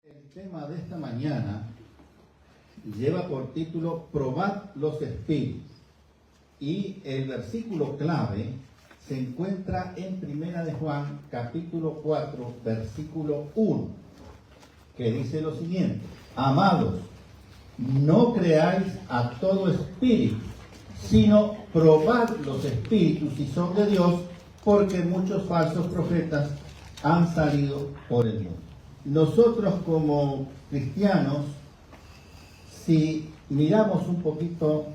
El tema de esta mañana lleva por título Probad los espíritus, y el versículo clave se encuentra en Primera de Juan, capítulo 4, versículo 1, que dice lo siguiente: Amados, no creáis a todo espíritu, sino probad los espíritus si son de Dios, porque muchos falsos profetas han salido por el mundo. Nosotros como cristianos, si miramos un poquito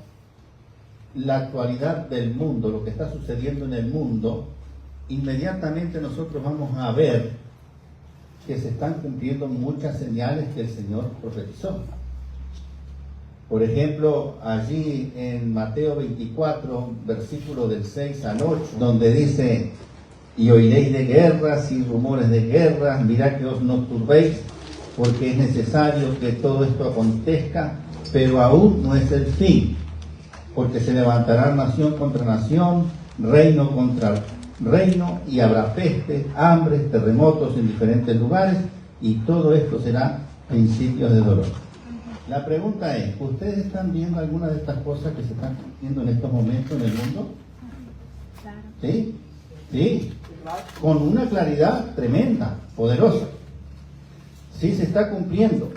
la actualidad del mundo, lo que está sucediendo en el mundo, inmediatamente nosotros vamos a ver que se están cumpliendo muchas señales que el Señor profetizó. Por ejemplo, allí en Mateo 24, versículo del 6 al 8, donde dice: y oiréis de guerras y rumores de guerras, mirad que os no turbéis, porque es necesario que todo esto acontezca, pero aún no es el fin, porque se levantará nación contra nación, reino contra reino, y habrá peste, hambre, terremotos en diferentes lugares, y todo esto será principios de dolor. La pregunta es, ¿ustedes están viendo alguna de estas cosas que se están cumpliendo en estos momentos en el mundo? Claro. ¿Sí? Sí, con una claridad tremenda, poderosa. Sí, se está cumpliendo,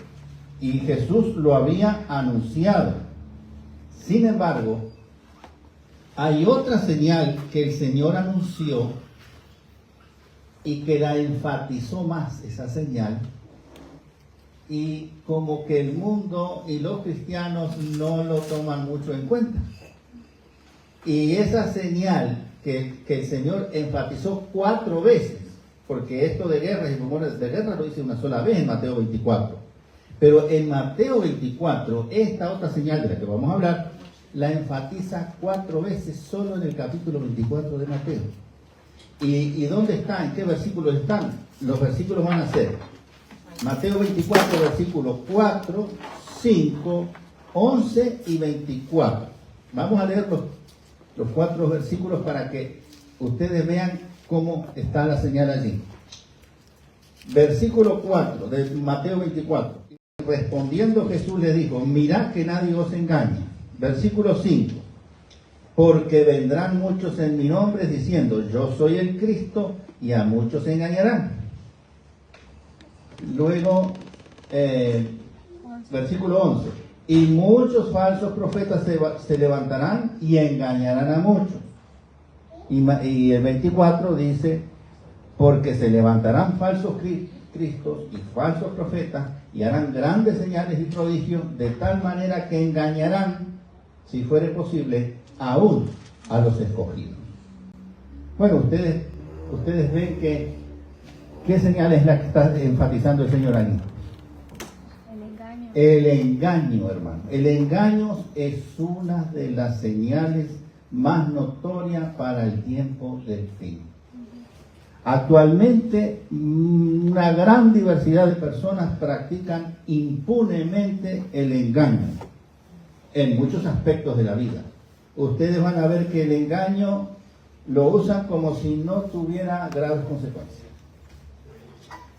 y Jesús lo había anunciado. Sin embargo, hay otra señal que el Señor anunció y que la enfatizó más, esa señal, y como que el mundo y los cristianos no lo toman mucho en cuenta. Y esa señal que el Señor enfatizó 4 veces, porque esto de guerras y rumores de guerra lo dice una sola vez en Mateo 24. Pero en Mateo 24, esta otra señal de la que vamos a hablar, la enfatiza 4 veces solo en el capítulo 24 de Mateo. ¿Y dónde está? ¿En qué versículos están? Los versículos van a ser Mateo 24, versículos 4, 5, 11 y 24. Vamos a leer los 4 versículos para que ustedes vean cómo está la señal allí. Versículo 4 de Mateo 24. Respondiendo Jesús le dijo: mirad que nadie os engañe. Versículo 5. Porque vendrán muchos en mi nombre diciendo: yo soy el Cristo, y a muchos se engañarán. Luego, versículo 11. Y muchos falsos profetas se levantarán y engañarán a muchos. Y el 24 dice: porque se levantarán falsos cristos y falsos profetas, y harán grandes señales y prodigios, de tal manera que engañarán, si fuere posible, aún a los escogidos. Bueno, ustedes ven que ¿qué señal es la que está enfatizando el Señor allí? El engaño. El engaño, hermano. El engaño es una de las señales más notorias para el tiempo del fin. Actualmente, una gran diversidad de personas practican impunemente el engaño en muchos aspectos de la vida. Ustedes van a ver que el engaño lo usan como si no tuviera graves consecuencias.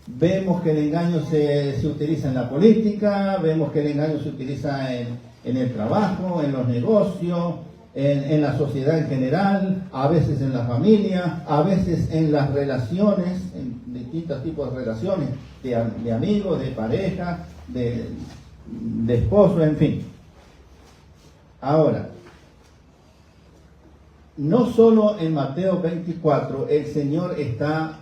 Vemos que el engaño se utiliza en la política, vemos que el engaño se utiliza en el trabajo, en los negocios, en la sociedad en general, a veces en la familia, a veces en las relaciones, en distintos tipos de relaciones, de amigos, de pareja, de esposo, en fin. Ahora, no solo en Mateo 24 el Señor está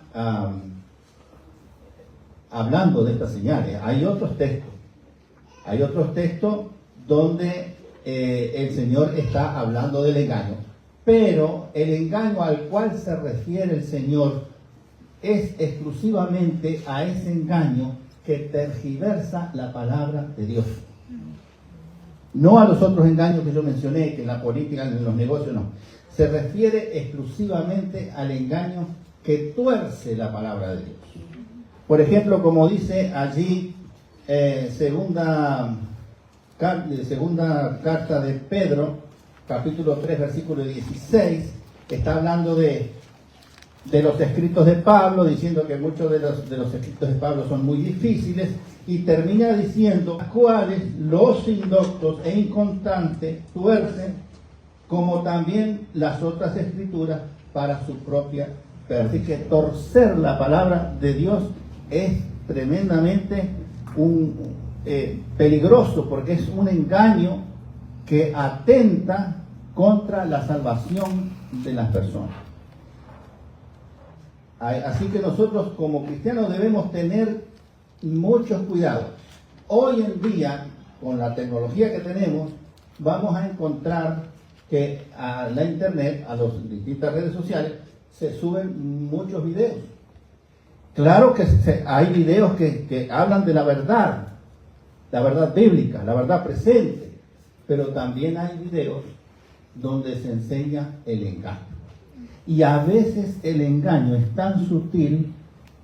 hablando de estas señales. Hay otros textos donde el Señor está hablando del engaño, pero el engaño al cual se refiere el Señor es exclusivamente a ese engaño que tergiversa la palabra de Dios. No a los otros engaños que yo mencioné, que en la política, en los negocios, no. Se refiere exclusivamente al engaño que tuerce la palabra de Dios. Por ejemplo, como dice allí segunda carta de Pedro, capítulo 3, versículo 16, está hablando de de los escritos de Pablo, diciendo que muchos de los escritos de Pablo son muy difíciles, y termina diciendo las cuales los indoctos e inconstantes tuercen, como también las otras escrituras, para su propia pérdida. Así que torcer la palabra de Dios es tremendamente peligroso, porque es un engaño que atenta contra la salvación de las personas. Así que nosotros como cristianos debemos tener muchos cuidados. Hoy en día, con la tecnología que tenemos, vamos a encontrar que a la internet, a las distintas redes sociales, se suben muchos videos. Claro que hay videos que hablan de la verdad bíblica, la verdad presente, pero también hay videos donde se enseña el engaño. Y a veces el engaño es tan sutil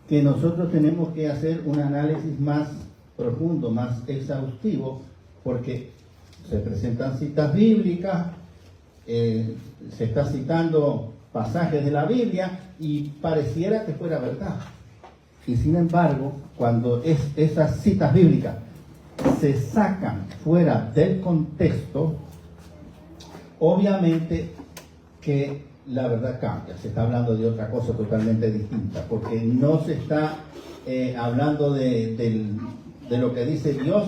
que nosotros tenemos que hacer un análisis más profundo, más exhaustivo, porque se presentan citas bíblicas, se está citando pasajes de la Biblia y pareciera que fuera verdad. Y sin embargo, cuando esas citas bíblicas se sacan fuera del contexto, obviamente que la verdad cambia. Se está hablando de otra cosa totalmente distinta, porque no se está hablando de lo que dice Dios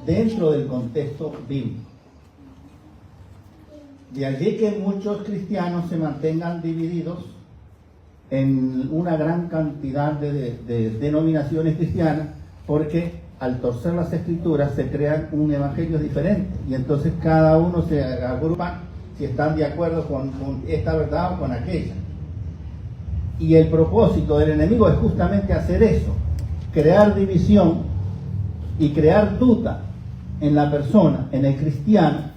dentro del contexto bíblico. De allí que muchos cristianos se mantengan divididos en una gran cantidad de denominaciones cristianas, porque al torcer las escrituras se crean un evangelio diferente, y entonces cada uno se agrupa si están de acuerdo con esta verdad o con aquella. Y el propósito del enemigo es justamente hacer eso, crear división y crear duda en la persona, en el cristiano,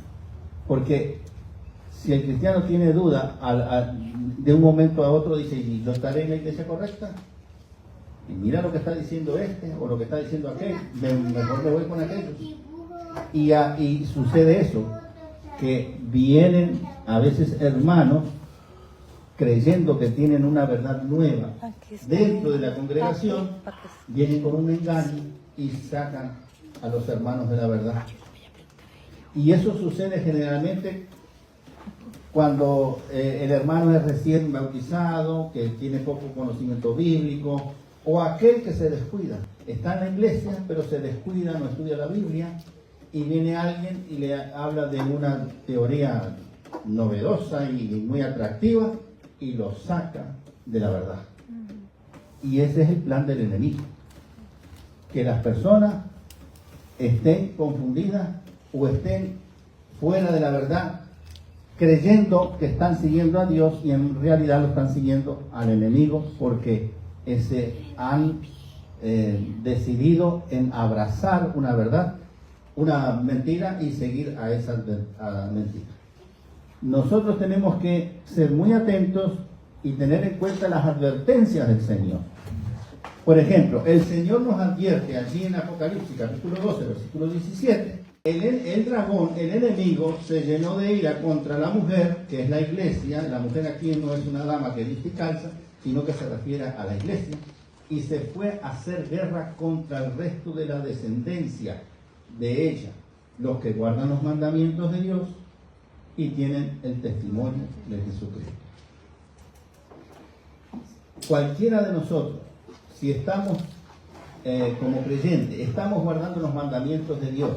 porque si el cristiano tiene duda de un momento a otro, dice, ¿y yo estaré en la iglesia correcta? Y mira lo que está diciendo este o lo que está diciendo aquel, mejor me voy con aquellos. Y sucede eso, que vienen a veces hermanos creyendo que tienen una verdad nueva dentro de la congregación, vienen con un engaño y sacan a los hermanos de la verdad. Y eso sucede generalmente cuando el hermano es recién bautizado, que tiene poco conocimiento bíblico, o aquel que se descuida. Está en la iglesia, pero se descuida, no estudia la Biblia, y viene alguien y le habla de una teoría novedosa y muy atractiva, y lo saca de la verdad. Y ese es el plan del enemigo. Que las personas estén confundidas o estén fuera de la verdad, creyendo que están siguiendo a Dios y en realidad lo están siguiendo al enemigo, porque han decidido en abrazar una verdad, una mentira, y seguir a esa mentira. Nosotros tenemos que ser muy atentos y tener en cuenta las advertencias del Señor. Por ejemplo, el Señor nos advierte allí en Apocalipsis, capítulo 12, versículo 17, el dragón, el enemigo, se llenó de ira contra la mujer, que es la iglesia. La mujer aquí no es una dama que viste y calza, sino que se refiere a la iglesia, y se fue a hacer guerra contra el resto de la descendencia de ella, los que guardan los mandamientos de Dios y tienen el testimonio de Jesucristo. Cualquiera de nosotros, si estamos como creyentes, estamos guardando los mandamientos de Dios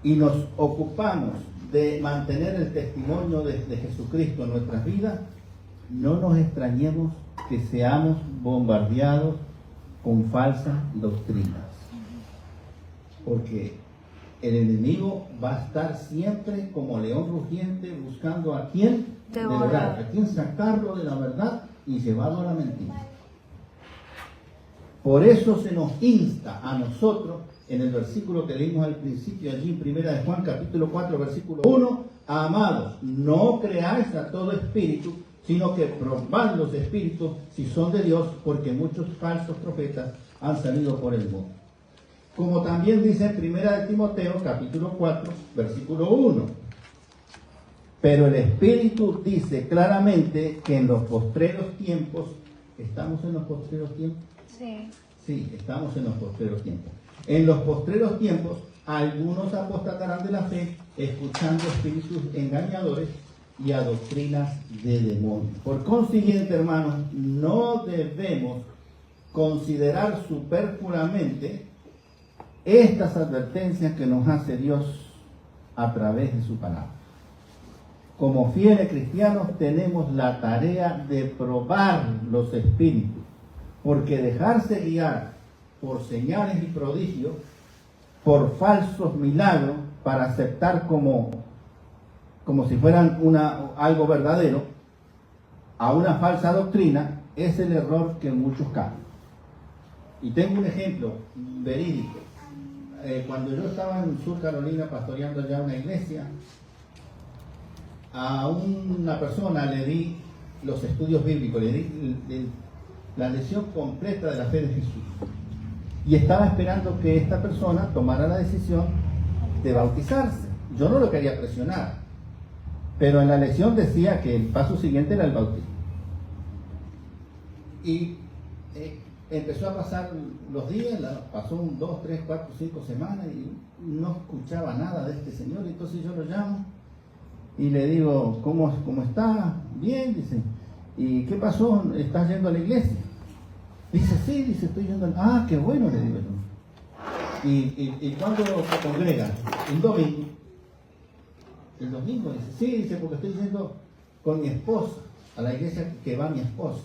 y nos ocupamos de mantener el testimonio de Jesucristo en nuestras vidas, no nos extrañemos que seamos bombardeados con falsas doctrinas, porque el enemigo va a estar siempre como león rugiente buscando a quien devorar, a quien sacarlo de la verdad y llevarlo a la mentira. Por eso se nos insta a nosotros, en el versículo que leímos al principio, allí en 1 de Juan, capítulo 4, versículo 1, amados, no creáis a todo espíritu, sino que probad los espíritus si son de Dios, porque muchos falsos profetas han salido por el mundo. Como también dice en 1 de Timoteo, capítulo 4, versículo 1, Pero el Espíritu dice claramente que en los postreros tiempos, ¿estamos en los postreros tiempos? Sí. Sí, estamos en los postreros tiempos. En los postreros tiempos, algunos apostatarán de la fe, escuchando espíritus engañadores y a doctrinas de demonios. Por consiguiente, hermanos, no debemos considerar superfluamente estas advertencias que nos hace Dios a través de su palabra. Como fieles cristianos tenemos la tarea de probar los espíritus, porque dejarse guiar por señales y prodigios, por falsos milagros, para aceptar como si fueran algo verdadero, a una falsa doctrina, es el error que muchos caen. Y tengo un ejemplo verídico. Cuando yo estaba en Sur Carolina pastoreando ya una iglesia, a una persona le di los estudios bíblicos, le di la lección completa de la fe de Jesús. Y estaba esperando que esta persona tomara la decisión de bautizarse. Yo no lo quería presionar, pero en la lección decía que el paso siguiente era el bautismo. Y empezó a pasar los días, pasó 2, 3, 4, 5 semanas y no escuchaba nada de este señor. Entonces yo lo llamo y le digo, ¿cómo está? Bien, dice. ¿Y qué pasó? ¿Estás yendo a la iglesia? Dice, sí, dice, estoy yendo a la... Ah, qué bueno, le digo yo. ¿Y cuándo se congrega? Un domingo. El domingo, dice, sí, dice, porque estoy yendo con mi esposa, a la iglesia que va mi esposa.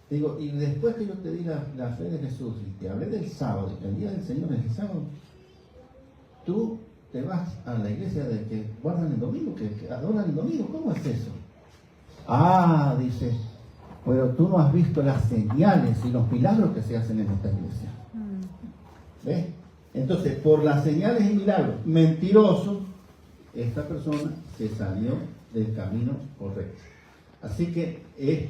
Digo, y después que yo te di la fe de Jesús y te hablé del sábado, y que el día del Señor es el sábado, tú te vas a la iglesia de que guardan el domingo, que adoran el domingo. ¿Cómo es eso? Ah, dice, pero tú no has visto las señales y los milagros que se hacen en esta iglesia. ¿Ves? Entonces, por las señales y milagros mentirosos, esta persona se salió del camino correcto. Así que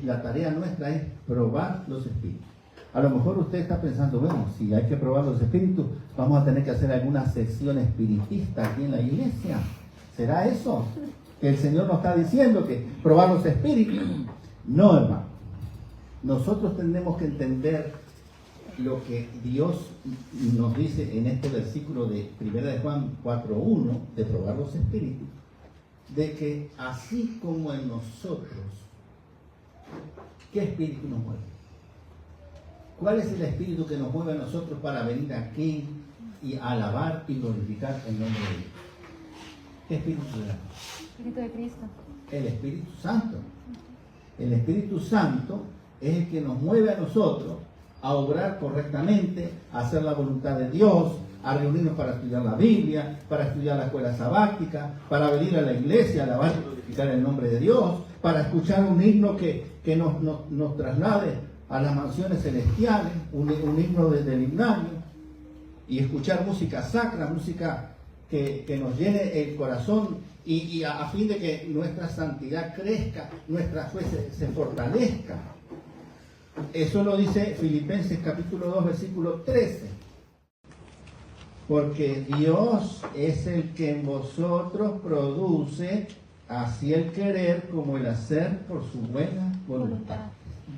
la tarea nuestra es probar los espíritus. A lo mejor usted está pensando, bueno, si hay que probar los espíritus, vamos a tener que hacer alguna sección espiritista aquí en la iglesia. ¿Será eso que el Señor nos está diciendo, que probar los espíritus? No, hermano. Nosotros tenemos que entender lo que Dios nos dice en este versículo de 1 de Juan 4:1, de probar los espíritus, de que así como en nosotros, ¿qué espíritu nos mueve? ¿Cuál es el espíritu que nos mueve a nosotros para venir aquí y alabar y glorificar el nombre de Dios? ¿Qué espíritu era? Espíritu de Cristo. El Espíritu Santo. El Espíritu Santo es el que nos mueve a nosotros a obrar correctamente, a hacer la voluntad de Dios, a reunirnos para estudiar la Biblia, para estudiar la escuela sabática, para venir a la iglesia, a alabar y glorificar el nombre de Dios, para escuchar un himno que nos traslade a las mansiones celestiales, un himno del himnario, y escuchar música sacra, música que nos llene el corazón y a fin de que nuestra santidad crezca, nuestra fe se fortalezca. Eso lo dice Filipenses capítulo 2, versículo 13. Porque Dios es el que en vosotros produce así el querer como el hacer por su buena voluntad.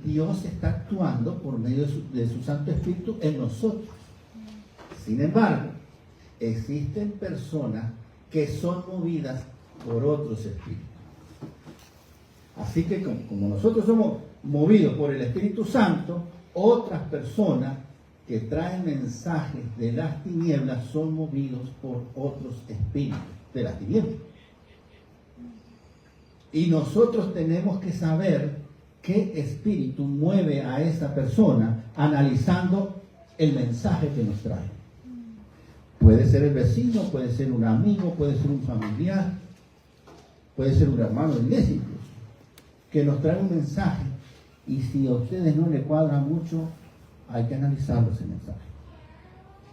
Dios está actuando por medio de su Santo Espíritu en nosotros. Sin embargo, existen personas que son movidas por otros espíritus. Así que como nosotros somos movidos por el Espíritu Santo, otras personas que traen mensajes de las tinieblas son movidos por otros espíritus de las tinieblas. Y nosotros tenemos que saber qué espíritu mueve a esa persona analizando el mensaje que nos trae. Puede ser el vecino, puede ser un amigo, puede ser un familiar, puede ser un hermano de iglesia incluso, que nos trae un mensaje y si a ustedes no le cuadra mucho, hay que analizarlo ese mensaje.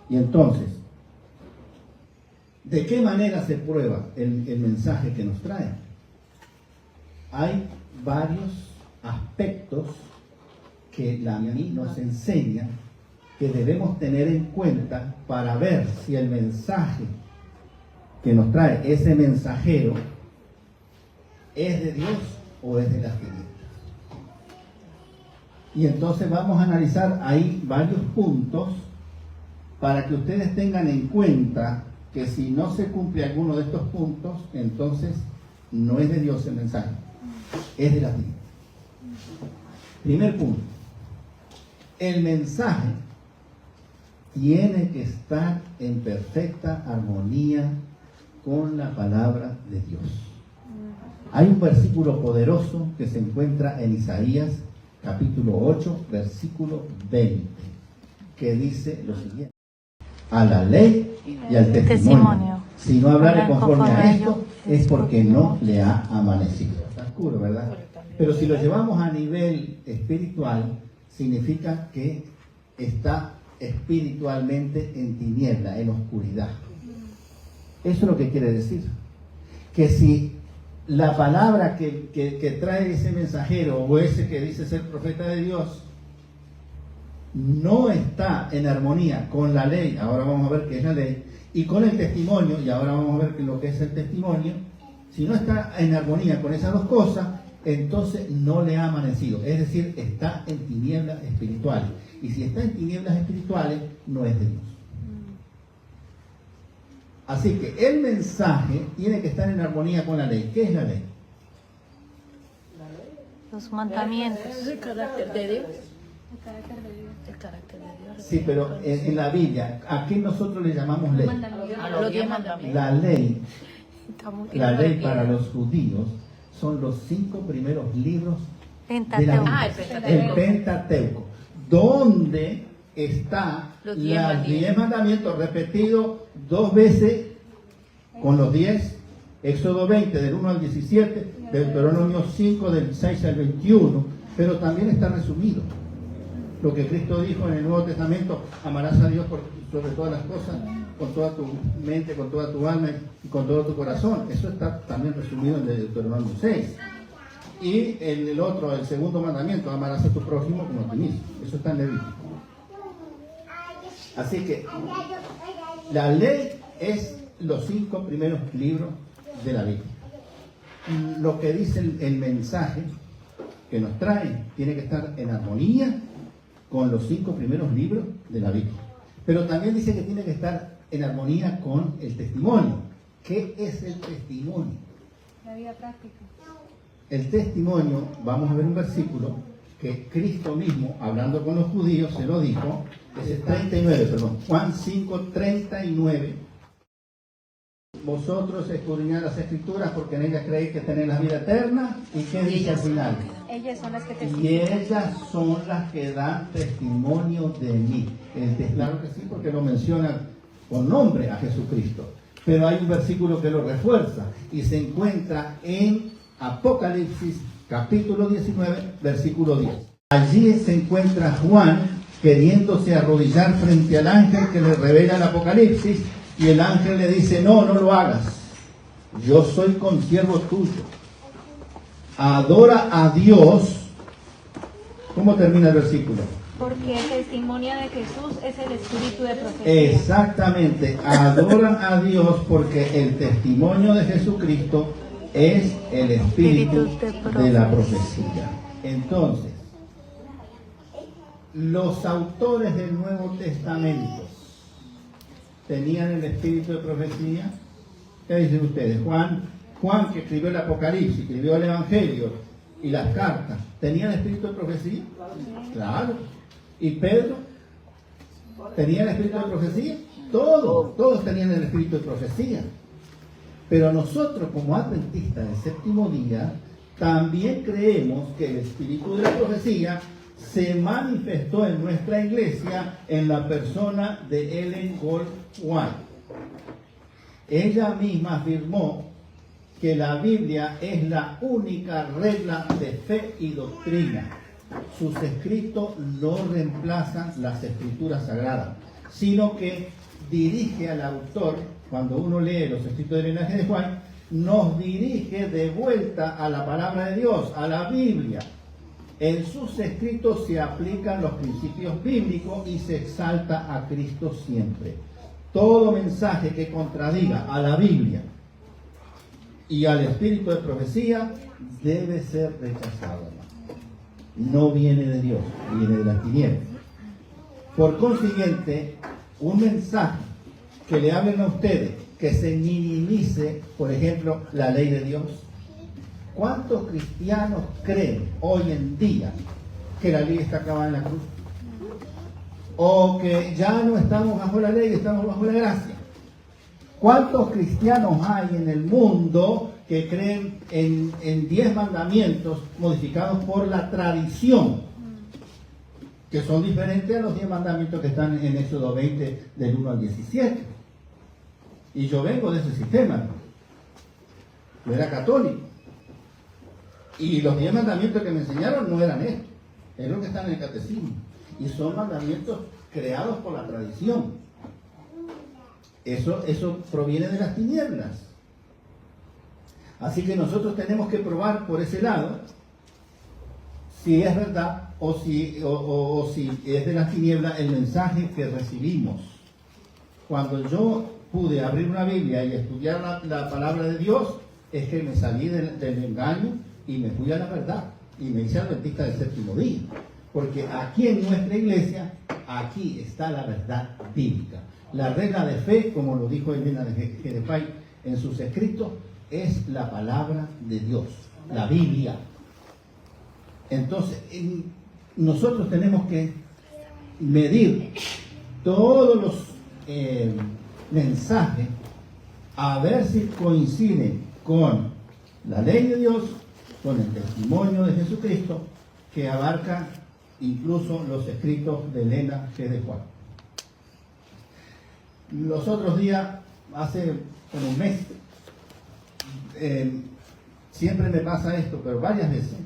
Y entonces, ¿de qué manera se prueba el mensaje que nos trae? Hay varios aspectos que la AMI nos enseña que debemos tener en cuenta para ver si el mensaje que nos trae ese mensajero ¿Es de Dios o es de las tinieblas? Y entonces vamos a analizar ahí varios puntos para que ustedes tengan en cuenta que si no se cumple alguno de estos puntos, entonces no es de Dios el mensaje, es de las tinieblas. Primer punto, el mensaje tiene que estar en perfecta armonía con la palabra de Dios. Hay un versículo poderoso que se encuentra en Isaías capítulo 8, versículo 20, que dice lo siguiente: a la ley y al testimonio. Si no hablare conforme a esto, es porque no le ha amanecido. Está oscuro, ¿verdad? Pero si lo llevamos a nivel espiritual, significa que está espiritualmente en tiniebla, en oscuridad. Eso es lo que quiere decir. Que si la palabra que trae ese mensajero o ese que dice ser profeta de Dios no está en armonía con la ley, ahora vamos a ver qué es la ley, y con el testimonio, y ahora vamos a ver lo que es el testimonio, si no está en armonía con esas dos cosas, entonces no le ha amanecido, es decir, está en tinieblas espirituales. Y si está en tinieblas espirituales, no es de Dios. Así que el mensaje tiene que estar en armonía con la ley. ¿Qué es la ley? Los mandamientos. El carácter de Dios. El carácter de Dios. El carácter de Dios. Sí, pero en la Biblia, ¿a qué nosotros le llamamos ley? A los 10 mandamientos. La ley para los judíos son los 5 primeros libros de la Biblia. El Pentateuco, donde está Los los 10 10 mandamientos repetidos 2 veces con los 10, Éxodo 20 del 1 al 17, Deuteronomio 5 del 6 al 21, pero también está resumido. Lo que Cristo dijo en el Nuevo Testamento: amarás a Dios sobre todas las cosas, con toda tu mente, con toda tu alma y con todo tu corazón. Eso está también resumido en el Deuteronomio 6. Y el otro, el segundo mandamiento: amarás a tu prójimo como a ti mismo. Eso está en Levítico. Así que la ley es los 5 primeros libros de la Biblia. Lo que dice el mensaje que nos trae tiene que estar en armonía con los 5 primeros libros de la Biblia. Pero también dice que tiene que estar en armonía con el testimonio. ¿Qué es el testimonio? La vida práctica. El testimonio, vamos a ver un versículo que Cristo mismo, hablando con los judíos, se lo dijo, es el 39, perdón, Juan 5, 39. Vosotros escudriñad las Escrituras porque en ellas creéis que tenéis la vida eterna. ¿Y qué dice al final? Ellas son las que Y testifican. ellas son las que dan testimonio de mí. Claro que sí, porque lo menciona con nombre a Jesucristo. Pero hay un versículo que lo refuerza y se encuentra en Apocalipsis capítulo 19, versículo 10. Allí se encuentra Juan queriéndose arrodillar frente al ángel que le revela el Apocalipsis, y el ángel le dice: no, no lo hagas. Yo soy consiervo tuyo. Adora a Dios. ¿Cómo termina el versículo? Porque el testimonio de Jesús es el espíritu de profecía. Exactamente, adoran a Dios porque el testimonio de Jesucristo es el espíritu de la profecía. Entonces, los autores del Nuevo Testamento tenían el espíritu de profecía. ¿Qué dicen ustedes? Juan que escribió el Apocalipsis, escribió el Evangelio y las cartas, ¿tenía el espíritu de profecía? Claro. ¿Y Pedro tenía el espíritu de profecía? Todos tenían el espíritu de profecía. Pero nosotros, como adventistas del séptimo día, también creemos que el espíritu de la profecía se manifestó en nuestra iglesia en la persona de Ellen Gold White. Ella misma afirmó que la Biblia es la única regla de fe y doctrina. Sus escritos no reemplazan las escrituras sagradas, sino que dirige al autor. Cuando uno lee los escritos del linaje de Juan, nos dirige de vuelta a la palabra de Dios, a la Biblia. En sus escritos se aplican los principios bíblicos y se exalta a Cristo siempre. Todo mensaje que contradiga a la Biblia y al espíritu de profecía debe ser rechazado, hermano. No viene de Dios, viene de las tinieblas. Por consiguiente, un mensaje que le hablen a ustedes, que se minimice, por ejemplo, la ley de Dios. ¿Cuántos cristianos creen hoy en día que la ley está acabada en la cruz? O que ya no estamos bajo la ley, estamos bajo la gracia. ¿Cuántos cristianos hay en el mundo que creen en 10 mandamientos modificados por la tradición, que son diferentes a los 10 mandamientos que están en Éxodo 20 del 1 al 17? Y yo vengo de ese sistema. Yo era católico. Y los 10 mandamientos que me enseñaron no eran estos, es lo que está en el catecismo. Y son mandamientos creados por la tradición. Eso proviene de las tinieblas. Así que nosotros tenemos que probar por ese lado si es verdad o si es de las tinieblas el mensaje que recibimos. Cuando yo pude abrir una Biblia y estudiar la palabra de Dios, es que me salí del engaño y me fui a la verdad y me hice adventista del séptimo día. Porque aquí en nuestra iglesia, aquí está la verdad bíblica. La regla de fe, como lo dijo Elena de Gedepay en sus escritos, es la palabra de Dios, la Biblia. Entonces, nosotros tenemos que medir todos los mensajes a ver si coinciden con la ley de Dios, con el testimonio de Jesucristo, que abarca incluso los escritos de Elena G. de Juan. Los otros días, hace como un mes, siempre me pasa esto, pero varias veces,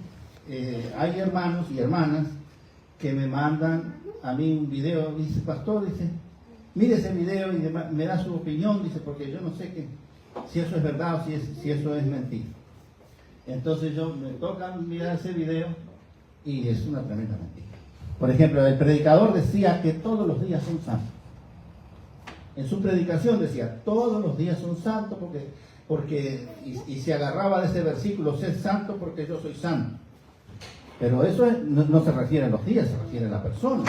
hay hermanos y hermanas que me mandan a mí un video, dice, pastor, dice, mire ese video y me da su opinión, dice, porque yo no sé si eso es verdad o si eso es mentira. Entonces me toca mirar ese video y es una tremenda mentira. Por ejemplo, el predicador decía que todos los días son santos. En su predicación decía, todos los días son santos porque y se agarraba de ese versículo, sé santo porque yo soy santo. Pero eso no se refiere a los días, se refiere a la persona.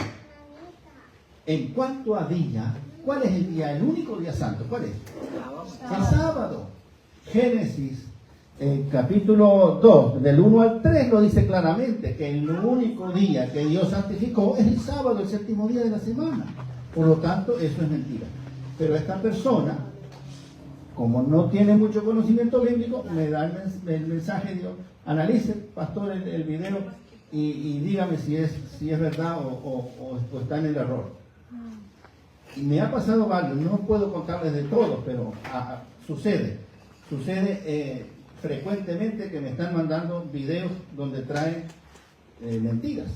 En cuanto a día, ¿cuál es el día? El único día santo, ¿cuál es? El sábado. Génesis, capítulo 2, del 1 al 3, lo dice claramente, que el único día que Dios santificó es el sábado, el séptimo día de la semana. Por lo tanto, eso es mentira. Pero esta persona, como no tiene mucho conocimiento bíblico, me da el mensaje de Dios. Analice, pastor, el video y dígame si es verdad o está en el error. Y me ha pasado varios, no puedo contarles de todos, pero sucede frecuentemente que me están mandando videos donde traen mentiras.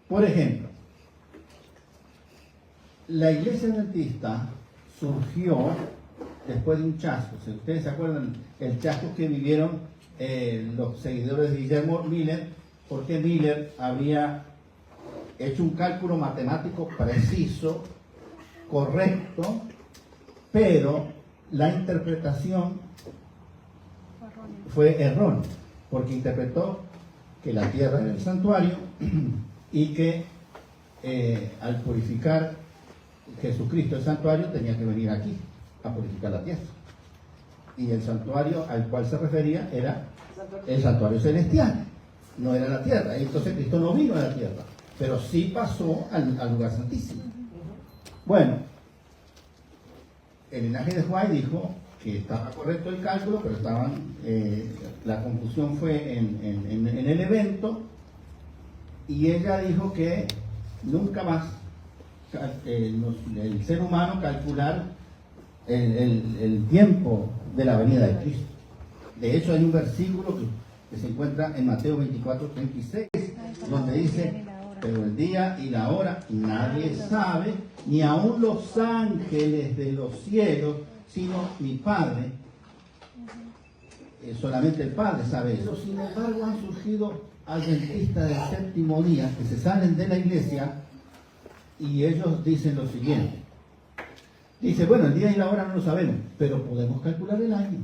Por ejemplo, la iglesia adventista surgió después de un chasco. Si ustedes se acuerdan, el chasco que vivieron los seguidores de Guillermo Miller, porque Miller había hecho un cálculo matemático preciso, correcto, pero la interpretación fue errónea, porque interpretó que la tierra era el santuario y que al purificar Jesucristo el santuario tenía que venir aquí a purificar la tierra. Y el santuario al cual se refería era el santuario celestial, no era la tierra. Entonces Cristo no vino a la tierra, pero sí pasó al lugar santísimo. Bueno, el linaje de Juan dijo que estaba correcto el cálculo, pero la confusión fue en el evento, y ella dijo que nunca más el ser humano calcular el tiempo de la venida de Cristo. De hecho, hay un versículo que se encuentra en Mateo 24:36, donde dice, pero el día y la hora nadie sabe, ni aun los ángeles de los cielos, sino mi Padre. Solamente el Padre sabe eso. Sin embargo, han surgido adventistas del séptimo día que se salen de la iglesia y ellos dicen lo siguiente. Dice, bueno, el día y la hora no lo sabemos, pero podemos calcular el año.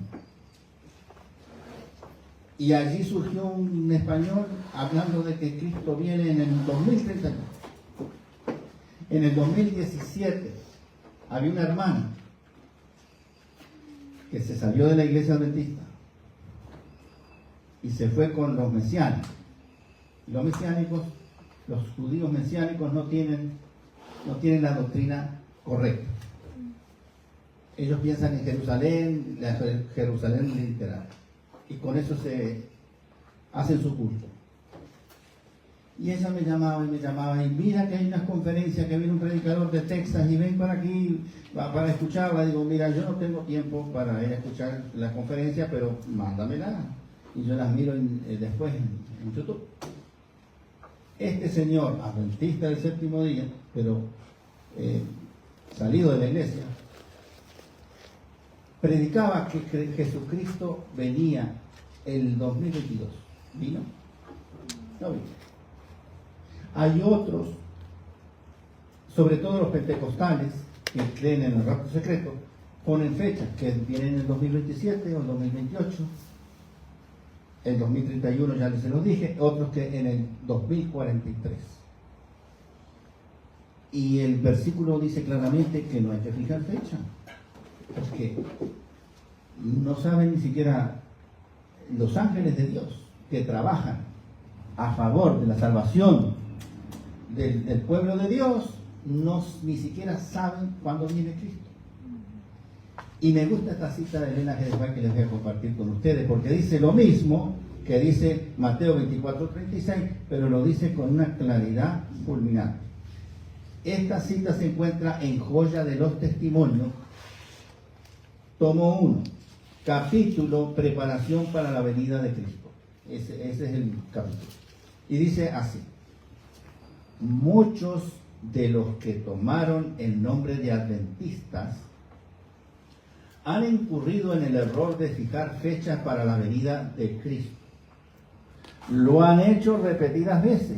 Y allí surgió un español hablando de que Cristo viene en el 2031. En el 2017 había una hermana que se salió de la iglesia adventista y se fue con los mesiánicos. Los mesiánicos, los judíos mesiánicos no tienen la doctrina correcta. Ellos piensan en Jerusalén, la Jerusalén literal, y con eso se hacen su culto. Y ella me llamaba y mira que hay unas conferencias, que viene un predicador de Texas y ven para aquí para escucharla. Digo, mira, yo no tengo tiempo para ir a escuchar la conferencia, pero mándamela. Y yo las miro después en YouTube. Este señor, adventista del séptimo día, pero salido de la iglesia, predicaba que Jesucristo venía el 2022. ¿Vino? No vino. Hay otros, sobre todo los pentecostales, que creen en el rapto secreto, ponen fechas que vienen en el 2027 o el 2028, el 2031 ya les se los dije, otros que en el 2043. Y el versículo dice claramente que no hay que fijar fecha, porque no saben ni siquiera los ángeles de Dios que trabajan a favor de la salvación del pueblo de Dios, ni siquiera saben cuándo viene Cristo. Y me gusta esta cita de Elena G. de White que les voy a compartir con ustedes, porque dice lo mismo que dice Mateo 24:36, pero lo dice con una claridad fulminante. Esta cita se encuentra en Joya de los Testimonios, tomo 1, capítulo Preparación para la venida de Cristo. Ese es el capítulo. Y dice así: muchos de los que tomaron el nombre de adventistas han incurrido en el error de fijar fechas para la venida de Cristo. Lo han hecho repetidas veces,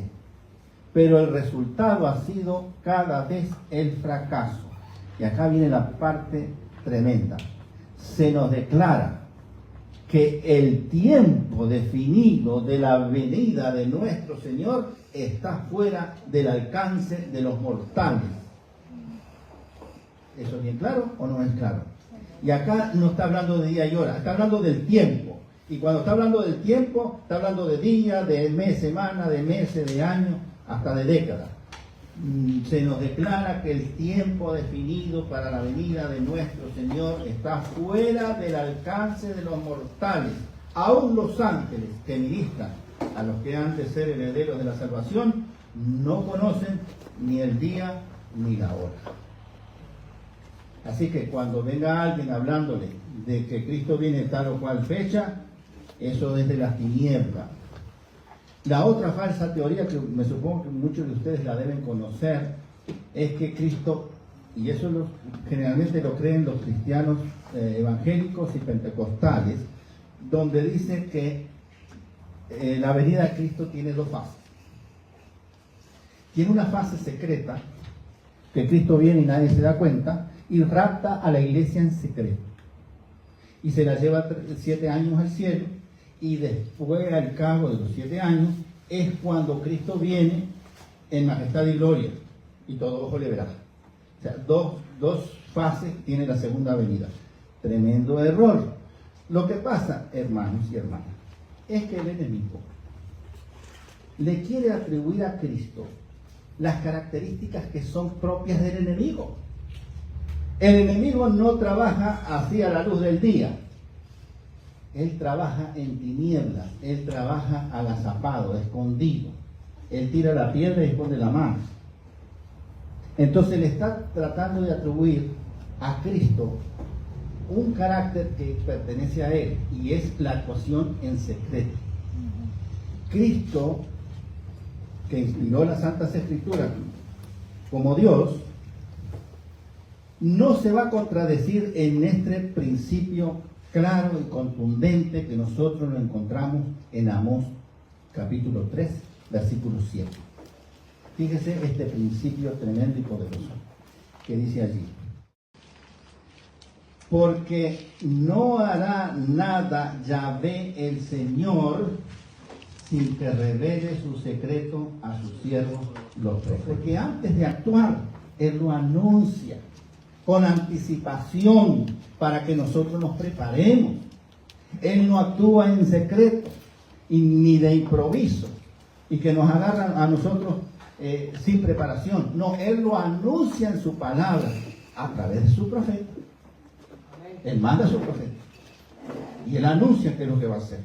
pero el resultado ha sido cada vez el fracaso. Y acá viene la parte tremenda. Se nos declara que el tiempo definido de la venida de nuestro Señor está fuera del alcance de los mortales. ¿Eso es bien claro o no es claro? Y acá no está hablando de día y hora, está hablando del tiempo. Y cuando está hablando del tiempo, está hablando de día, de mes, semana, de meses, de años, hasta de décadas. Se nos declara que el tiempo definido para la venida de nuestro Señor está fuera del alcance de los mortales. Aún los ángeles que ministran a los que han de ser herederos de la salvación no conocen ni el día ni la hora. Así que cuando venga alguien hablándole de que Cristo viene tal o cual fecha, eso es de las tinieblas. La otra falsa teoría, que me supongo que muchos de ustedes la deben conocer, es que Cristo, y eso generalmente lo creen los cristianos evangélicos y pentecostales, donde dice que la venida de Cristo tiene dos fases. Tiene una fase secreta, que Cristo viene y nadie se da cuenta, y rapta a la iglesia en secreto. Y se la lleva 7 años al cielo, y después, al cabo de los 7 años, es cuando Cristo viene en majestad y gloria, y todo ojo le verá. O sea, dos fases tiene la segunda venida. Tremendo error. Lo que pasa, hermanos y hermanas, es que el enemigo le quiere atribuir a Cristo las características que son propias del enemigo. El enemigo no trabaja así a la luz del día. Él trabaja en tinieblas, él trabaja agazapado, escondido. Él tira la piedra y esconde la mano. Entonces le está tratando de atribuir a Cristo un carácter que pertenece a él, y es la actuación en secreto. Cristo, que inspiró las Santas Escrituras como Dios, no se va a contradecir en este principio claro y contundente que nosotros lo encontramos en Amós capítulo 3, versículo 7. Fíjese este principio tremendo y poderoso que dice allí: porque no hará nada Yahvé el Señor sin que revele su secreto a sus siervos los profetas. Porque antes de actuar, Él lo anuncia con anticipación para que nosotros nos preparemos. Él no actúa en secreto ni de improviso y que nos agarran a nosotros sin preparación. No, Él lo anuncia en su palabra a través de su profeta. Él manda a su profeta y Él anuncia qué es lo que va a hacer.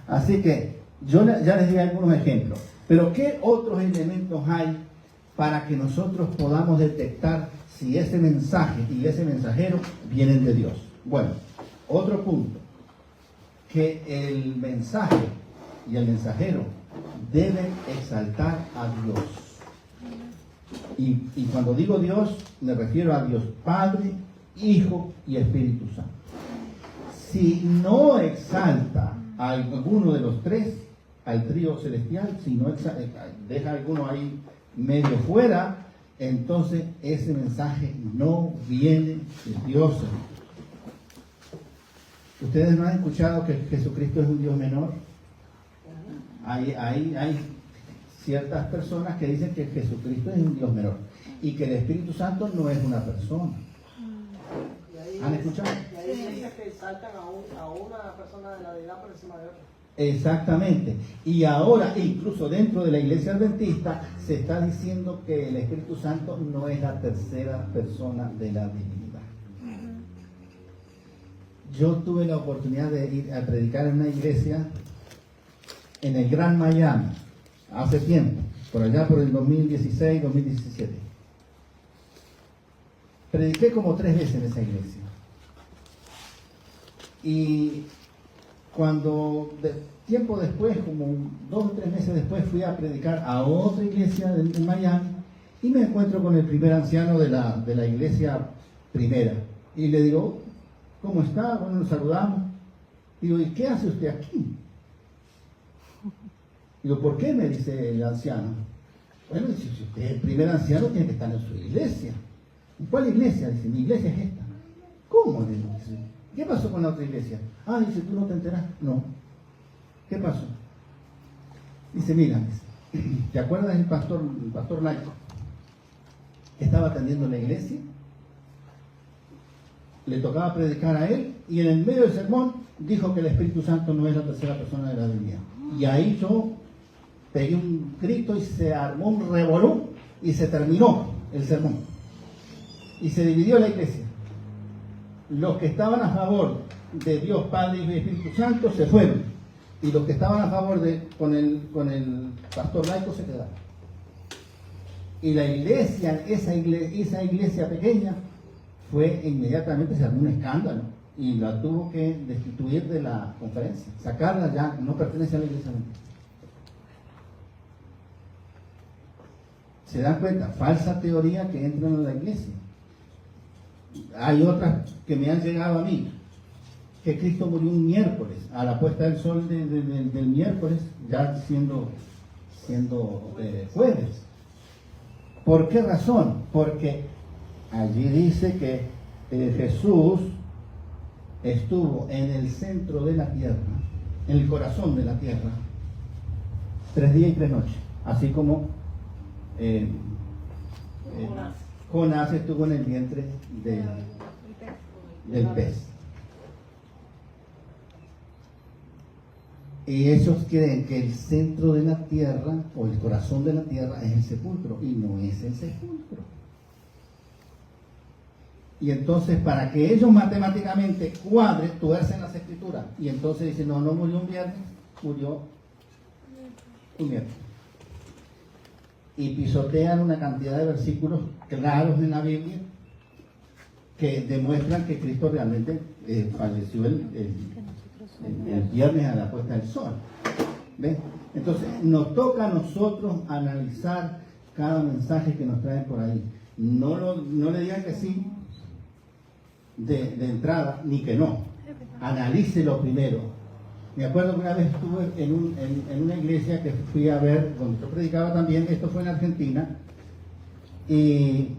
Así que yo ya les di algunos ejemplos, pero ¿qué otros elementos hay para que nosotros podamos detectar si ese mensaje y ese mensajero vienen de Dios? Bueno, otro punto, que el mensaje y el mensajero deben exaltar a Dios. Y cuando digo Dios, me refiero a Dios Padre, Hijo y Espíritu Santo. Si no exalta a alguno de los tres, al trío celestial, si no deja a alguno ahí medio fuera, entonces ese mensaje no viene de Dios. ¿Ustedes no han escuchado que Jesucristo es un Dios menor? Hay ciertas personas que dicen que Jesucristo es un Dios menor y que el Espíritu Santo no es una persona. ¿Han escuchado? Y hay iglesias que saltan a una persona de la deidad por encima de otra. Exactamente. Y ahora, incluso dentro de la iglesia adventista, se está diciendo que el Espíritu Santo no es la tercera persona de la divinidad. Yo tuve la oportunidad de ir a predicar en una iglesia en el Gran Miami, hace tiempo, por allá por el 2016, 2017. Prediqué como 3 veces en esa iglesia. Y cuando tiempo después, como 2 o 3 meses después, fui a predicar a otra iglesia en Miami y me encuentro con el primer anciano de la iglesia primera. Y le digo, ¿cómo está? Bueno, nos saludamos. Digo, ¿y qué hace usted aquí? Digo, ¿por qué? Me dice el anciano. Bueno, si usted es el primer anciano, tiene que estar en su iglesia. ¿Y cuál iglesia? Dice, mi iglesia es esta. ¿Cómo? Le digo, dice, ¿qué pasó con la otra iglesia? Ah, dice, ¿tú no te enteras? No. ¿Qué pasó? Dice, mira, ¿te acuerdas del pastor laico que estaba atendiendo la iglesia? Le tocaba predicar a él y en el medio del sermón dijo que el Espíritu Santo no es la tercera persona de la divinidad. Y ahí yo pegué un grito y se armó un revolú y se terminó el sermón. Y se dividió la iglesia. Los que estaban a favor de Dios Padre y Espíritu Santo se fueron. Y los que estaban a favor con el pastor laico se quedaron. Y la iglesia, esa iglesia pequeña, inmediatamente se armó un escándalo y la tuvo que destituir de la conferencia, sacarla, ya no pertenece a la iglesia. ¿Se dan cuenta? Falsa teoría que entran en la iglesia. Hay otras que me han llegado a mí, que Cristo murió un miércoles, a la puesta del sol del miércoles, ya siendo jueves. ¿Por qué razón? Porque allí dice que Jesús estuvo en el centro de la tierra, en el corazón de la tierra, 3 días y 3 noches, así como Jonás estuvo en el vientre del pez. Y ellos creen que el centro de la tierra o el corazón de la tierra es el sepulcro y no es el sepulcro. Y entonces para que ellos matemáticamente tuercen las escrituras y entonces dicen, no murió un viernes, murió un miércoles. Y pisotean una cantidad de versículos claros en la Biblia que demuestran que Cristo realmente falleció el viernes a la puesta del sol. ¿Ven? Entonces nos toca a nosotros analizar cada mensaje que nos traen por ahí. No le digan que sí de entrada, ni que no. Analícelo primero. Me acuerdo que una vez estuve en una iglesia que fui a ver, donde yo predicaba también, esto fue en Argentina, y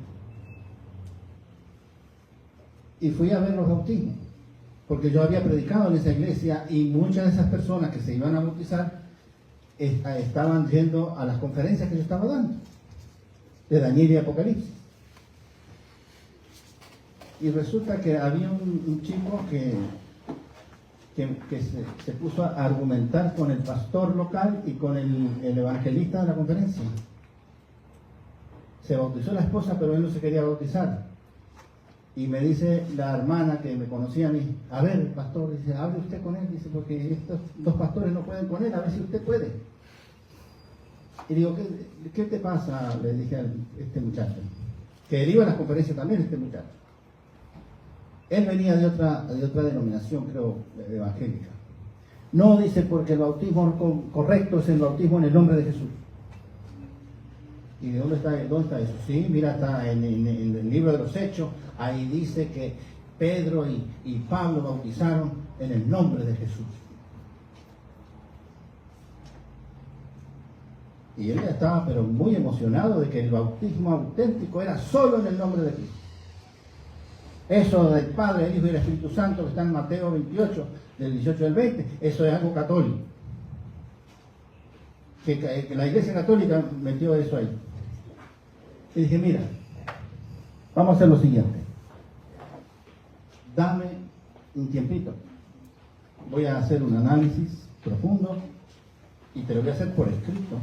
y fui a ver los bautismos, porque yo había predicado en esa iglesia y muchas de esas personas que se iban a bautizar estaban yendo a las conferencias que yo estaba dando, de Daniel y Apocalipsis. Y resulta que había un chico que se puso a argumentar con el pastor local y con el evangelista de la conferencia. Se bautizó la esposa, pero él no se quería bautizar. Y me dice la hermana que me conocía a mí, a ver, pastor, dice, hable usted con él, dice, porque estos dos pastores no pueden con él, a ver si usted puede. Y digo, ¿qué te pasa? Le dije a este muchacho, que él iba a las conferencias también, este muchacho. Él venía de otra denominación, creo, evangélica. No, dice, porque el bautismo correcto es el bautismo en el nombre de Jesús. ¿Y de dónde está eso? Sí, mira, está en el libro de los Hechos. Ahí dice que Pedro y Pablo bautizaron en el nombre de Jesús. Y él ya estaba pero muy emocionado de que el bautismo auténtico era solo en el nombre de Cristo. Eso del Padre, el Hijo y el Espíritu Santo que está en Mateo 28, del 18 al 20, eso es algo católico. Que la Iglesia Católica metió eso ahí. Y dije, mira, vamos a hacer lo siguiente. Dame un tiempito. Voy a hacer un análisis profundo y te lo voy a hacer por escrito.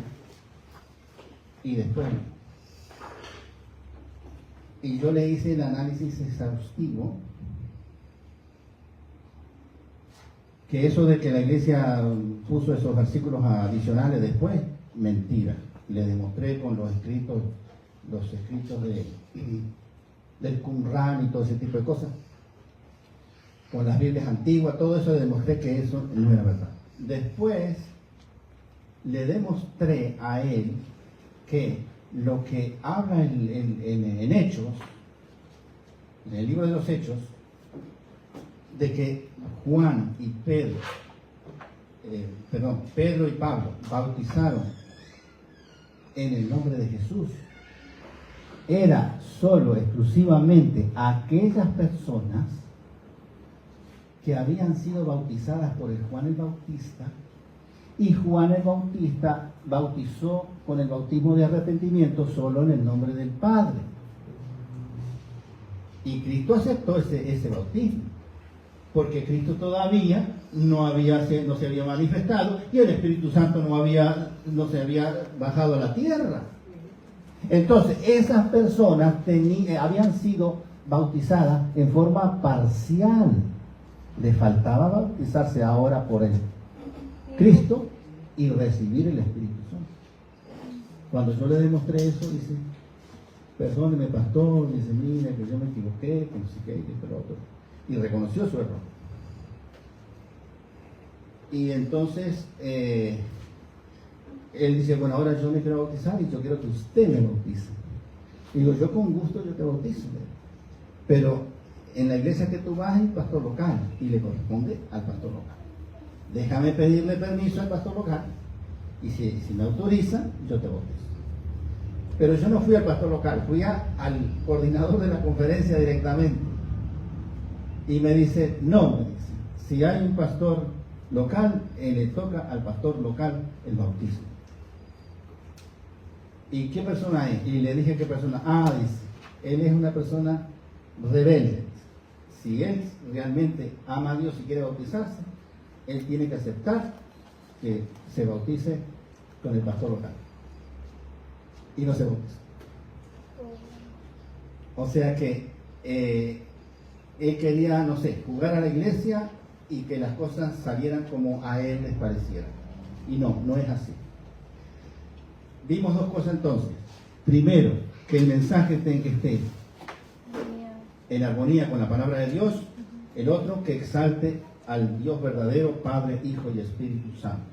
Y después... Y yo le hice el análisis exhaustivo, que eso de que la iglesia puso esos versículos adicionales después, mentira. Le demostré con los escritos del Qumran y todo ese tipo de cosas, con las Biblias antiguas, todo eso le demostré que eso no era verdad. Después le demostré a él que lo que habla en Hechos, en el libro de los Hechos, de que Juan y Pedro y Pablo bautizaron en el nombre de Jesús, era solo, exclusivamente, aquellas personas que habían sido bautizadas por el Juan el Bautista, y Juan el Bautista bautizó con el bautismo de arrepentimiento solo en el nombre del Padre. Y Cristo aceptó ese bautismo, porque Cristo todavía no se había manifestado y el Espíritu Santo no se había bajado a la tierra. Entonces, esas personas habían sido bautizadas en forma parcial. Le faltaba bautizarse ahora por el Cristo y recibir el Espíritu Santo. Cuando yo le demostré eso, dice, perdóneme pastor, dice, mire que yo me equivoqué, que no sé qué, que esto, lo otro. Y reconoció su error. Y entonces él dice, bueno, ahora yo me quiero bautizar y yo quiero que usted me bautice. Y digo, yo con gusto yo te bautizo. Pero en la iglesia que tú vas hay pastor local y le corresponde al pastor local. Déjame pedirle permiso al pastor local y si me autoriza, yo te bautizo. Pero yo no fui al pastor local, fui al coordinador de la conferencia directamente. Y me dice, no, me dice, si hay un pastor local, le toca al pastor local el bautismo. ¿Y qué persona es? Y le dije qué persona. Dice, él es una persona rebelde. Si él realmente ama a Dios y quiere bautizarse, él tiene que aceptar que se bautice con el pastor local. Y no se bautiza. O sea que él quería, no sé, jugar a la iglesia y que las cosas salieran como a él les pareciera. Y no es así. Vimos dos cosas entonces. Primero, que el mensaje esté en armonía con la palabra de Dios. El otro, que exalte al Dios verdadero, Padre, Hijo y Espíritu Santo.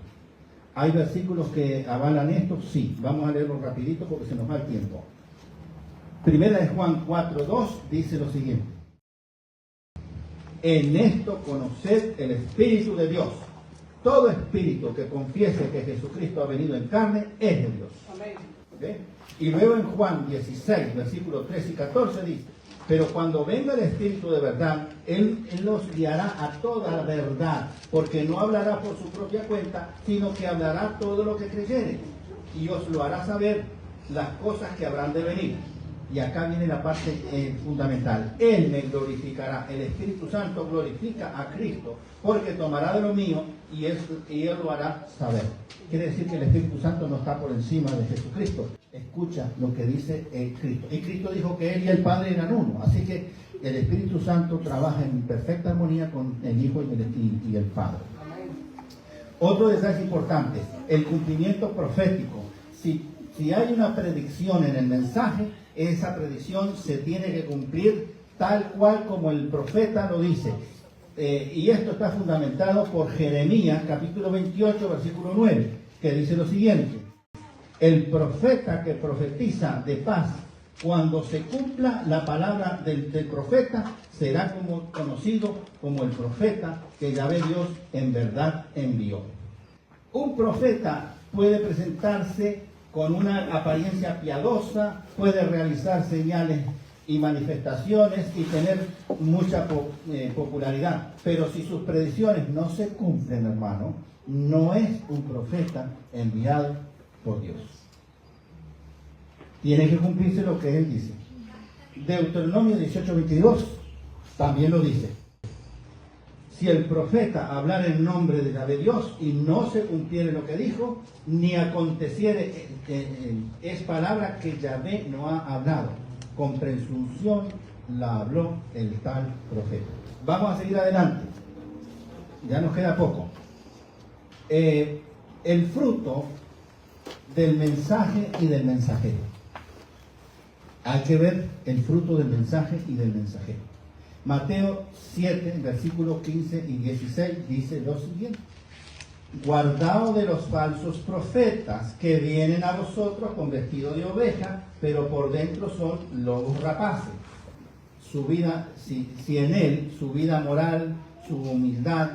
¿Hay versículos que avalan esto? Sí. Vamos a leerlo rapidito porque se nos va el tiempo. Primera de Juan 4:2 dice lo siguiente. En esto conoced el Espíritu de Dios. Todo espíritu que confiese que Jesucristo ha venido en carne es de Dios. Amén. ¿Okay? Y luego en Juan 16, versículos 3 y 14 dice, Pero cuando venga el Espíritu de verdad, Él los guiará a toda la verdad, porque no hablará por su propia cuenta, sino que hablará todo lo que creyere, y os lo hará saber las cosas que habrán de venir. Y acá viene la parte fundamental. Él me glorificará. El Espíritu Santo glorifica a Cristo, porque tomará de lo mío y él lo hará saber. Quiere decir que el Espíritu Santo no está por encima de Jesucristo. Escucha lo que dice Cristo. Y Cristo dijo que Él y el Padre eran uno. Así que el Espíritu Santo trabaja en perfecta armonía con el Hijo y el Padre. Otro detalle importante, el cumplimiento profético. Si hay una predicción en el mensaje, esa predicción se tiene que cumplir tal cual como el profeta lo dice. Y esto está fundamentado por Jeremías, capítulo 28, versículo 9, que dice lo siguiente: el profeta que profetiza de paz, cuando se cumpla la palabra del profeta, será conocido como el profeta que Yahvé Dios en verdad envió. Un profeta puede presentarse con una apariencia piadosa, puede realizar señales y manifestaciones y tener mucha popularidad. Pero si sus predicciones no se cumplen, hermano, no es un profeta enviado por Dios. Tiene que cumplirse lo que Él dice. Deuteronomio 18:22 también lo dice. Si el profeta hablara en nombre de Yahvé Dios y no se cumpliere lo que dijo, ni aconteciere, es palabra que Yahvé no ha hablado. Con presunción la habló el tal profeta. Vamos a seguir adelante. Ya nos queda poco. El fruto del mensaje y del mensajero. Hay que ver el fruto del mensaje y del mensajero. Mateo 7, versículos 15 y 16 dice lo siguiente: guardaos de los falsos profetas que vienen a vosotros con vestido de oveja, pero por dentro son lobos rapaces. Su vida, si en él su vida moral, su humildad,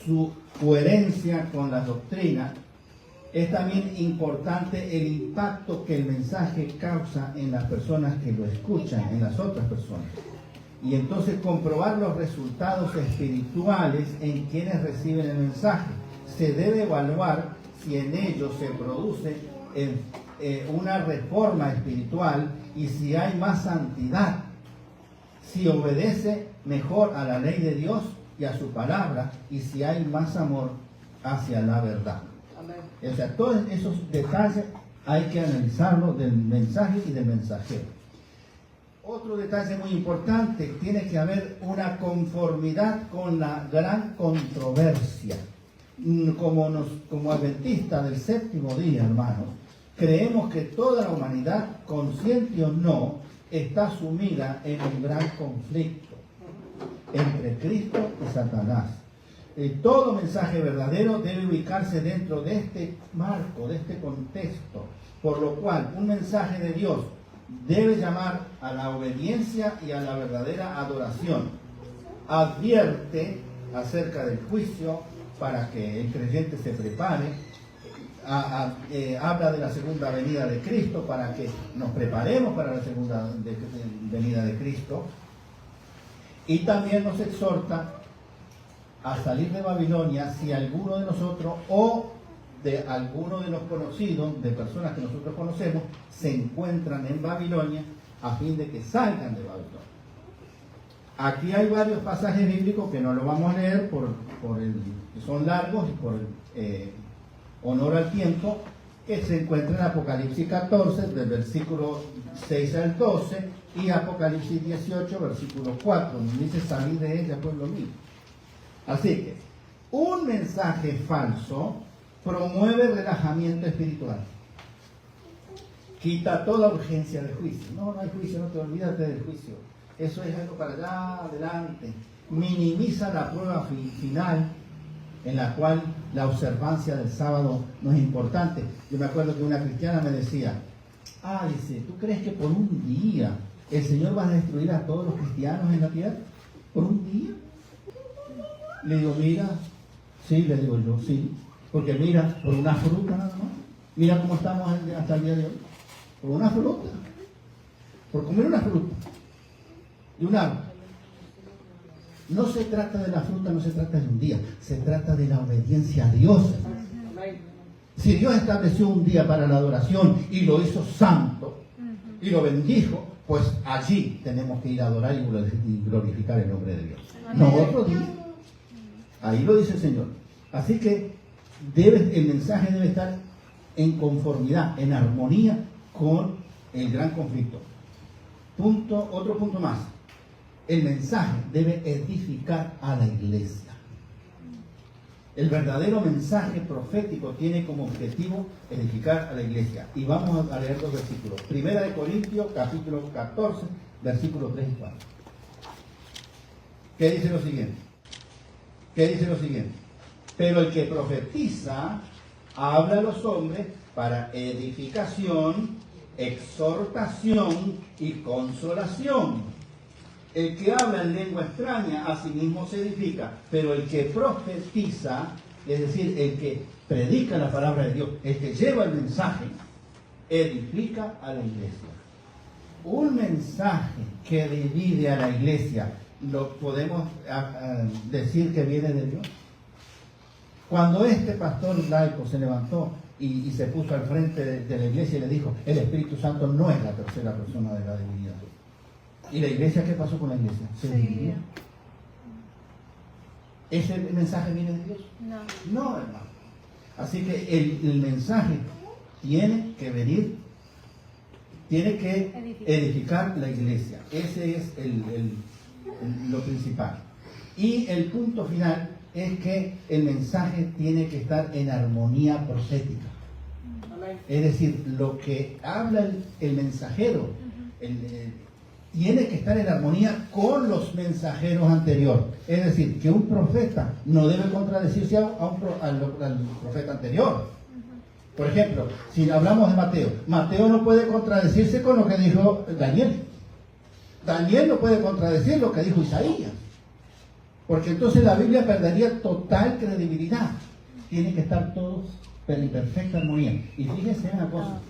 su coherencia con las doctrinas, es también importante el impacto que el mensaje causa en las personas que lo escuchan, en las otras personas. Y entonces comprobar los resultados espirituales en quienes reciben el mensaje. Se debe evaluar si en ellos se produce una reforma espiritual y si hay más santidad, si obedece mejor a la ley de Dios y a su palabra, y si hay más amor hacia la verdad. Amén. O sea, todos esos detalles hay que analizarlos del mensaje y del mensajero. Otro detalle muy importante, tiene que haber una conformidad con la gran controversia. Como adventistas del séptimo día, hermanos, creemos que toda la humanidad, consciente o no, está sumida en un gran conflicto entre Cristo y Satanás. Todo mensaje verdadero debe ubicarse dentro de este marco, de este contexto, por lo cual un mensaje de Dios debe llamar a la obediencia y a la verdadera adoración. Advierte acerca del juicio para que el creyente se prepare. Habla de la segunda venida de Cristo para que nos preparemos para la segunda venida de Cristo. Y también nos exhorta a salir de Babilonia si alguno de nosotros o de alguno de los conocidos, de personas que nosotros conocemos, se encuentran en Babilonia, a fin de que salgan de Babilonia. Aquí hay varios pasajes bíblicos que no lo vamos a leer que son largos y por honor al tiempo, que se encuentran en Apocalipsis 14, del versículo 6 al 12, y Apocalipsis 18, versículo 4, donde dice: salid de ella, pueblo mío. Así que, un mensaje falso promueve relajamiento espiritual. Quita toda urgencia de juicio. No hay juicio, no te olvídate del juicio. Eso es algo para allá adelante. Minimiza la prueba final, en la cual la observancia del sábado no es importante. Yo me acuerdo que una cristiana me decía: dice, ¿tú crees que por un día el Señor va a destruir a todos los cristianos en la tierra? ¿Por un día? Le digo, mira, sí, le digo yo, sí. Porque mira, por una fruta nada más. Mira cómo estamos hasta el día de hoy. Por una fruta. Por comer una fruta. de un árbol. No se trata de la fruta, no se trata de un día, se trata de la obediencia a Dios. Si Dios estableció un día para la adoración y lo hizo santo y lo bendijo, pues allí tenemos que ir a adorar y glorificar el nombre de Dios. No otro día. Ahí lo dice el Señor. Así que el mensaje debe estar en conformidad, en armonía con el gran conflicto. Otro punto más. El mensaje debe edificar a la iglesia. El verdadero mensaje profético tiene como objetivo edificar a la iglesia. Y vamos a leer los versículos. Primera de Corintios, capítulo 14, versículos 3 y 4. ¿Qué dice lo siguiente? Pero el que profetiza habla a los hombres para edificación, exhortación y consolación. El que habla en lengua extraña a sí mismo se edifica, pero el que profetiza, es decir, el que predica la palabra de Dios, el que lleva el mensaje, edifica a la iglesia. Un mensaje que divide a la iglesia, ¿lo podemos decir que viene de Dios? Cuando este pastor laico se levantó y se puso al frente de la iglesia y le dijo, el Espíritu Santo no es la tercera persona de la divinidad. ¿Y la iglesia qué pasó con la iglesia? Se dividió. ¿Ese mensaje viene de Dios? No, hermano. Así que el mensaje tiene que venir, tiene que edificar la iglesia. Ese es lo principal. Y el punto final es que el mensaje tiene que estar en armonía profética. Es decir, lo que habla el mensajero tiene que estar en armonía con los mensajeros anteriores. Es decir, que un profeta no debe contradecirse al profeta anterior. Por ejemplo, si hablamos de Mateo, Mateo no puede contradecirse con lo que dijo Daniel. Daniel no puede contradecir lo que dijo Isaías. Porque entonces la Biblia perdería total credibilidad. Tiene que estar todos en perfecta armonía. Y fíjense una cosa,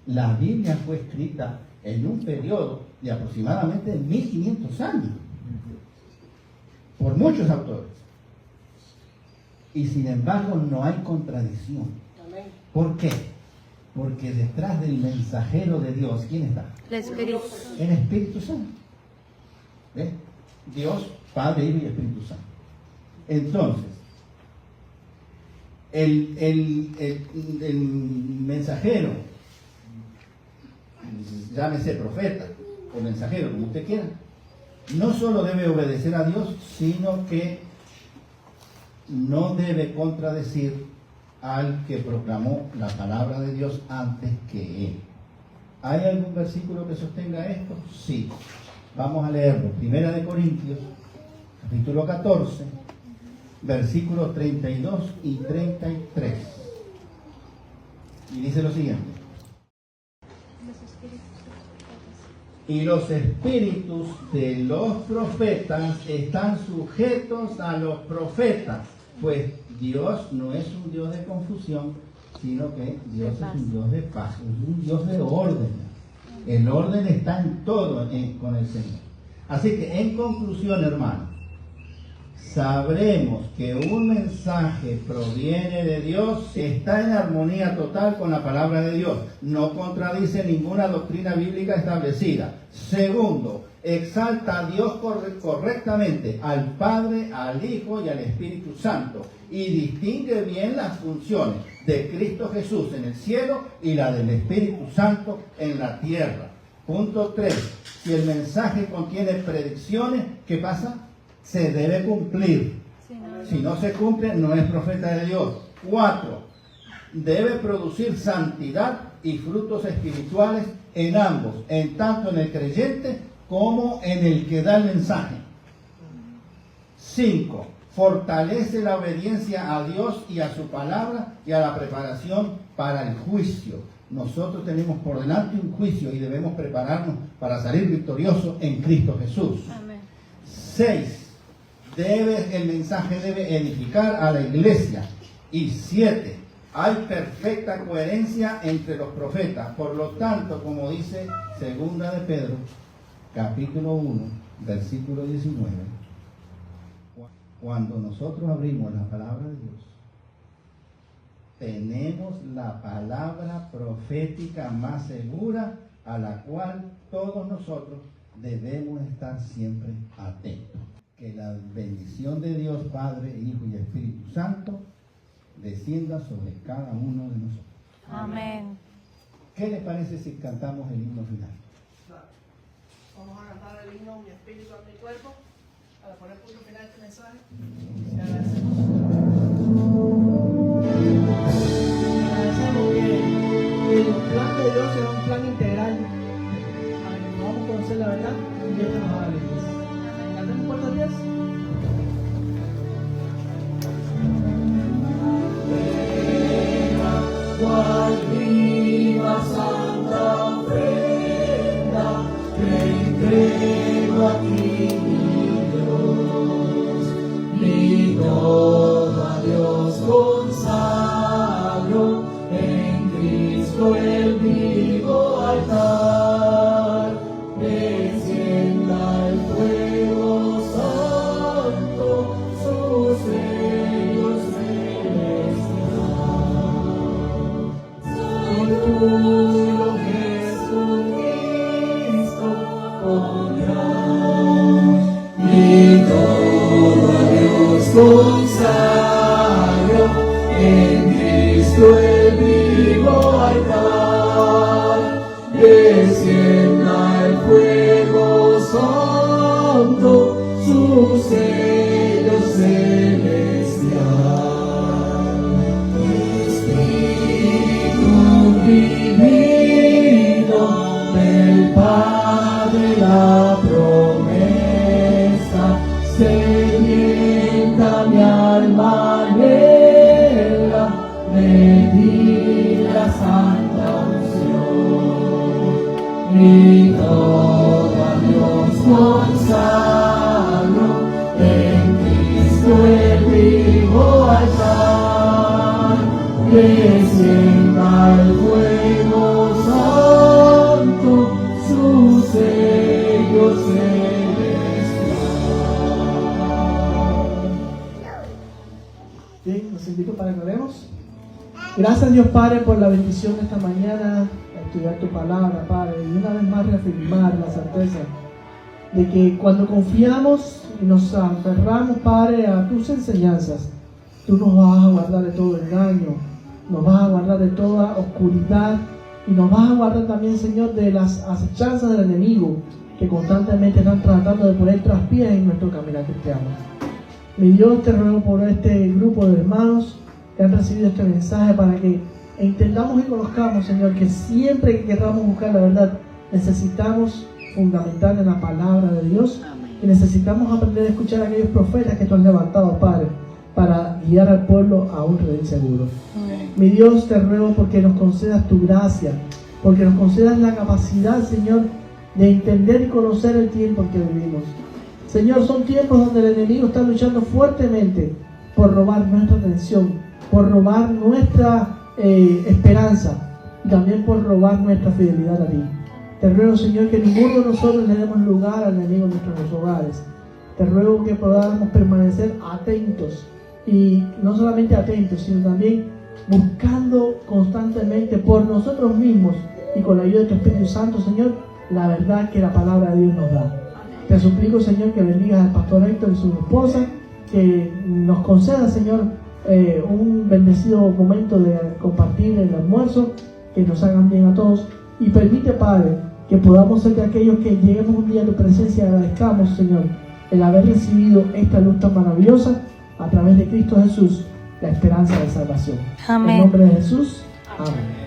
la Biblia fue escrita en un periodo de aproximadamente 1500 años, por muchos autores. Y sin embargo no hay contradicción. ¿Por qué? Porque detrás del mensajero de Dios, ¿quién está? El Espíritu. El Espíritu Santo. ¿Ves? Dios, Padre, Hijo y Espíritu Santo. Entonces, el mensajero, llámese profeta o mensajero, como usted quiera, no solo debe obedecer a Dios, sino que no debe contradecir al que proclamó la palabra de Dios antes que él. ¿Hay algún versículo que sostenga esto? Sí. Vamos a leerlo. Primera de Corintios, capítulo 14, versículos 32 y 33. Y dice lo siguiente. Y los espíritus de los profetas están sujetos a los profetas, pues Dios no es un Dios de confusión, sino que Dios es un Dios de paz, es un Dios de orden. El orden está en todo con el Señor. Así que en conclusión, hermano, sabremos que un mensaje proviene de Dios, está en armonía total con la palabra de Dios, no contradice ninguna doctrina bíblica establecida. Segundo, exalta a Dios correctamente, al Padre, al Hijo y al Espíritu Santo, y distingue bien las funciones de Cristo Jesús en el cielo y la del Espíritu Santo en la tierra. Punto 3. Si el mensaje contiene predicciones, ¿qué pasa? Se debe cumplir. Si no se cumple, no es profeta de Dios. 4. Debe producir santidad y frutos espirituales en ambos, en tanto en el creyente como en el que da el mensaje. 5. Fortalece la obediencia a Dios y a su palabra y a la preparación para el juicio. Nosotros tenemos por delante un juicio y debemos prepararnos para salir victoriosos en Cristo Jesús. Amén. 6. El mensaje debe edificar a la iglesia. Y 7. Hay perfecta coherencia entre los profetas. Por lo tanto, como dice segunda de Pedro, capítulo 1, versículo 19. Cuando nosotros abrimos la palabra de Dios, tenemos la palabra profética más segura a la cual todos nosotros debemos estar siempre atentos. Que la bendición de Dios, Padre, Hijo y Espíritu Santo, descienda sobre cada uno de nosotros. Amén. ¿Qué le parece si cantamos el himno final? Vamos a cantar el himno Mi Espíritu a mi Cuerpo para poner punto final a este mensaje. Agradecemos que el plan de Dios es un plan integral para que podamos conocer la verdad y esto nos haga libres. ¿Cantemos cuántos días? Cual viva santa ofrenda que entrego a ti, mi Dios, mi todo a Dios consagro en Cristo el vivo altar. Descienda el fuego santo, sus sellos tuyo, Jesucristo, con Dios, y todo a Dios consagro en Cristo el vivo altar. Descienda el fuego santo, su sello celestial. Divino del Padre la promesa, sedienta mi alma anhela de ti la santa unción. Y todo a Dios consagro en Cristo el vivo altar. Descienda el fuego santo, su sello celestial. Bien, los invito para que oremos. Gracias, Dios Padre, por la bendición de esta mañana, a estudiar tu palabra, Padre, y una vez más reafirmar la certeza de que cuando confiamos y nos aferramos, Padre, a tus enseñanzas, tú nos vas a guardar de todo engaño, nos vas a guardar de toda oscuridad y nos vas a guardar también, Señor, de las acechanzas del enemigo que constantemente están tratando de poner traspiés en nuestro caminar cristiano. Mi Dios, te ruego por este grupo de hermanos que han recibido este mensaje para que entendamos y conozcamos, Señor, que siempre que queramos buscar la verdad necesitamos fundamentar en la palabra de Dios y necesitamos aprender a escuchar a aquellos profetas que tú has levantado, Padre, para guiar al pueblo a un redil seguro. Mi Dios, te ruego porque nos concedas tu gracia, porque nos concedas la capacidad, Señor, de entender y conocer el tiempo en que vivimos. Señor, son tiempos donde el enemigo está luchando fuertemente por robar nuestra atención, por robar nuestra esperanza y también por robar nuestra fidelidad a ti. Te ruego, Señor, que ninguno de nosotros le demos lugar al enemigo en nuestros hogares. Te ruego que podamos permanecer atentos, y no solamente atentos, sino también buscando constantemente por nosotros mismos y con la ayuda de tu Espíritu Santo, Señor, la verdad que la palabra de Dios nos da. Te suplico, Señor, que bendigas al pastor Héctor y su esposa, que nos conceda, Señor, un bendecido momento de compartir el almuerzo, que nos hagan bien a todos, y permite, Padre, que podamos ser de aquellos que lleguemos un día a tu presencia y agradezcamos, Señor, el haber recibido esta luz tan maravillosa a través de Cristo Jesús, la esperanza de salvación. Amén. En nombre de Jesús, amén.